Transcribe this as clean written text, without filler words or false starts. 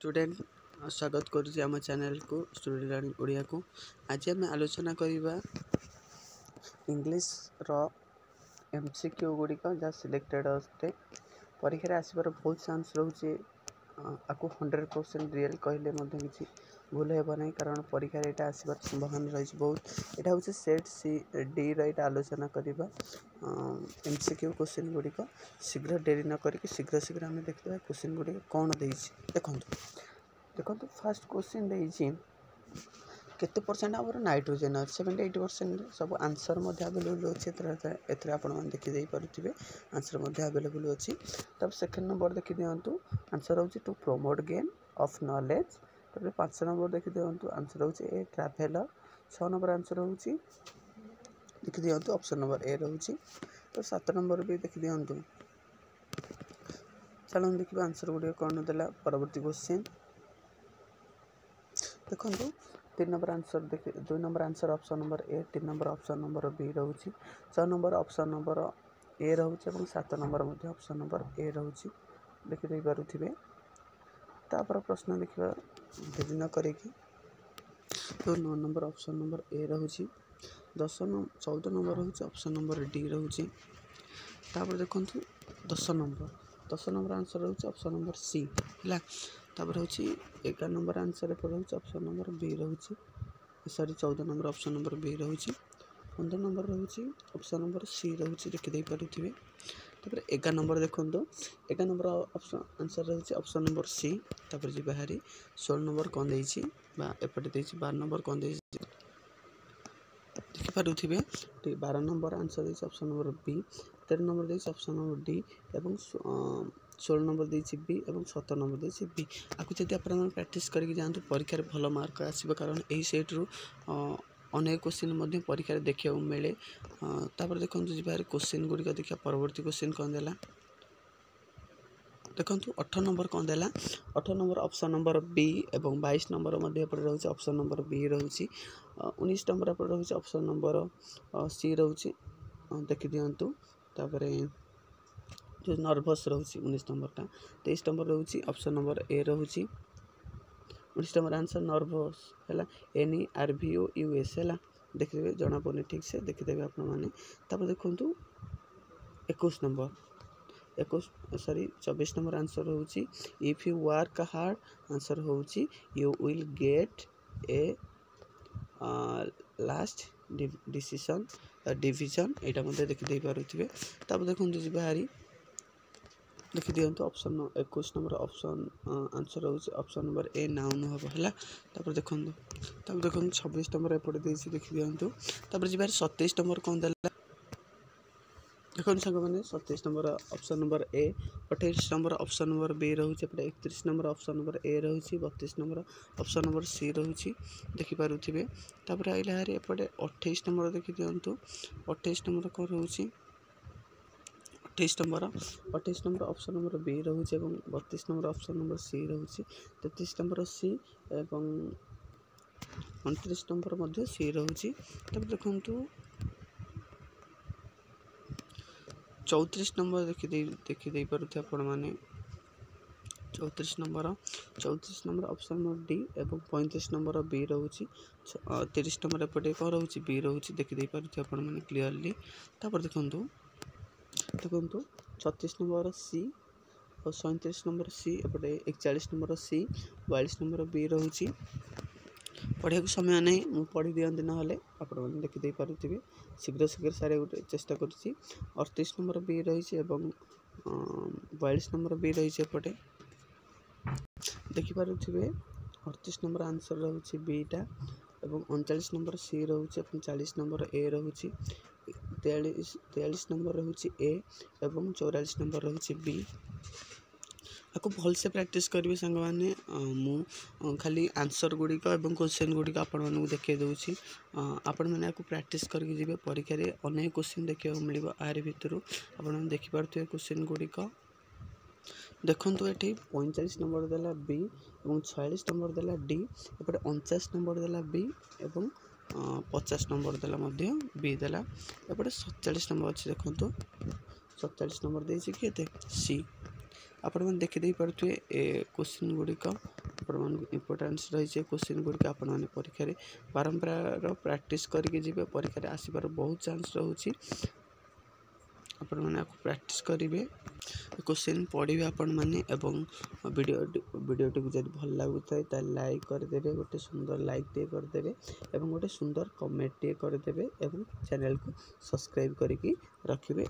Student स्वागत करुँच आम channel को स्टूडेंट लर्निंग ओडिया को। आज आम आलोचना करवा इंग्लिश रो एमसीक्यू गुड़िक जहाँ सिलेक्टेड अटे परीक्षा आसबार बहुत चांस रोचे। आपको 100% रियल कहले किसी भूल हेबना कारण परीक्षा यहाँ आसबार संभावना रही बहुत। यहाँ हूँ सेट सी डी रहा आलोचना करवा एमसीक्यू क्वेश्चन गुड़िक शीघ्र डेरी न करके शीघ्र शीघ्र आम देखा क्वेश्चन गुड़िक कौन देखो फास्ट क्वेश्चन केते परसेंट आम नाइट्रोजेन अच्छे 78% सब आंसर आवेलेबल अच्छे देखी पारे आंसर आवेलेबल अच्छी। तब सेकेंड नंबर देखी दिंतु आंसर हूँ to promote gain of knowledge. तब 5 नंबर देखी दिंतु आंसर हूँ ए ट्राभेलर। 6 नंबर आंसर हूँ देखी दिंतु ऑप्शन नंबर ए रोचे। तो 7 नंबर भी देखी दिंतु। चलो देखिए आंसर गुड़ कौन देला परवर्ती क्वेश्चन देखो 3 नंबर आंसर देखिए 2 number answer option number A 3 number option number B रोचे 6 नंबर ऑप्शन नंबर ए रोचे और 7 नंबर ऑप्शन नंबर ए रोचे देखी पारे। तापर प्रश्न देखा भिन्न करी तो 9 नंबर ऑप्शन नंबर ए रोचे 14 नंबर हूँ ऑप्शन नंबर डी रोचे। तापर देखो 10 नंबर आंसर रोचे ऑप्शन नंबर सी है। तापर हूँ 11 नंबर आंसर रोचे ऑप्शन नंबर बी रोचे sorry 14 number option number B रोचे। 15 नंबर रोचे ऑप्शन नंबर सी रोचे देखी पारे। तापर 11 नंबर देखो 11 नंबर ऑप्शन आंसर रोचे ऑप्शन नंबर सी। तापर जी बाहरी 16 नंबर कौन देपटे 12 नंबर कौन देखिपारे 12 number answer option number B 13 number option number D और 16 नंबर देती बी और 17 नंबर देती बी। आपको जब आप प्रैक्टिस करके जातु परीक्षा भल मार्क आसो कारण यही सेट्रु अनेक क्वेश्चन परीक्षा देखा मिले। तापर देखो बाहर क्वेश्चन गुड़िक देखा परवर्ती क्वेश्चन कौन देला देखो 18 नंबर कौन देला 18 नंबर ऑप्शन नंबर बी और 22 नंबर रोचे ऑप्शन नंबर बी रोचे 19 नंबर रोचे ऑप्शन नंबर सी रोचे देखी दिंतु। तापर जो नर्भस रोचे 19 नंबर 23 नंबर रोचे ऑप्शन नंबर ए रोचे 19 नंबर आंसर नर्भस है NERVOUS है देखिए जना पड़े ठीक से देखीदे आप। देखो 21 नंबर 24 नंबर आंसर हूँ if you work hard answer हूँ you will get a last decision division यहाँ देखी पारे। तब देखो बाहरी देखी दिंतु ऑप्शन 21 नंबर ऑप्शन आंसर हूँ ऑप्शन नंबर ए नाउन हम है। देखो 26 नंबर एपटे देखी दिंतु। तापर जी 27 नंबर कौन देला देखो सांग मैंने 27 number option number A 28 number option number B रोचे 31 नंबर ऑप्शन नंबर ए रोचे 32 नंबर ऑप्शन नंबर सी रोचे देखी पारे। तापर आइला एपटे 28 नंबर देखी दिंतु 28 नंबर कौन रोचे 28 नंबर ऑप्शन नंबर बी रोचे 32 नंबर ऑप्शन नंबर सी रोचे 33 नंबर सी और 29 नंबर सी रोचे। तब देखो 34 नंबर देखी पारे आपण मैंने 34 नंबर ऑप्शन नंबर डी और 35 नंबर बी रोचे 30 नंबर एपटे कौन रोचे बी रोचे देखी पारे आपण मैंने क्लीयरली। तापर देखो 36 नंबर सी और 37 नंबर सी एपटे 41 नंबर सी 42 नंबर बी रोचे पढ़ा को समय नहीं मुझे पढ़ी दिखती ना आपने देखी पारे शीघ्र शीघ्र सारे गोटे चेष्टा कर 38 नंबर बी रही 42 नंबर बी रही एपटे देखिपारे 38 नंबर आंसर रोचे बीटा और 39 नंबर सी रोचे 40 नंबर ए रोचे 43 नंबर रोचे ए और 44 नंबर रोचे बी। आपको भल से प्रैक्टिस करेंगे सांग मैंने मु खाली आंसर गुड़िक और क्वेश्चन गुड़िक आपको देखे दूसरी आपण मैंने प्रैक्टिस करके जी परीक्षा अनेक क्वेश्चन देखा मिले आर भितर आप देखिपे क्वेश्चन गुड़िक देखु ये 45 नंबर देला बी और 46 नंबर देला डी एपटे 49 नंबर देला बी और 50 नंबर देला बी देला एपटे 47 नंबर अच्छे देखो 47 नंबर देती किए सी आपन देखिदे पारे क्वेश्चन गुड़िक इम्पोर्टान्स रही क्वेश्चन गुड़िक आपण परीक्षा बारंबार प्रैक्टिस करके जी परीक्षा आसबार बहुत चांस रोचे आपण मैंने प्रैक्टिस करेंगे क्वेश्चन पढ़े आपण मैंने वीडियोटी को जब भल लगुता है लाइक करदे गोटे सुंदर लाइक टे करदे और गोटे सुंदर कमेंट टे करदे और चैनल को सब्सक्राइब करके रखिए।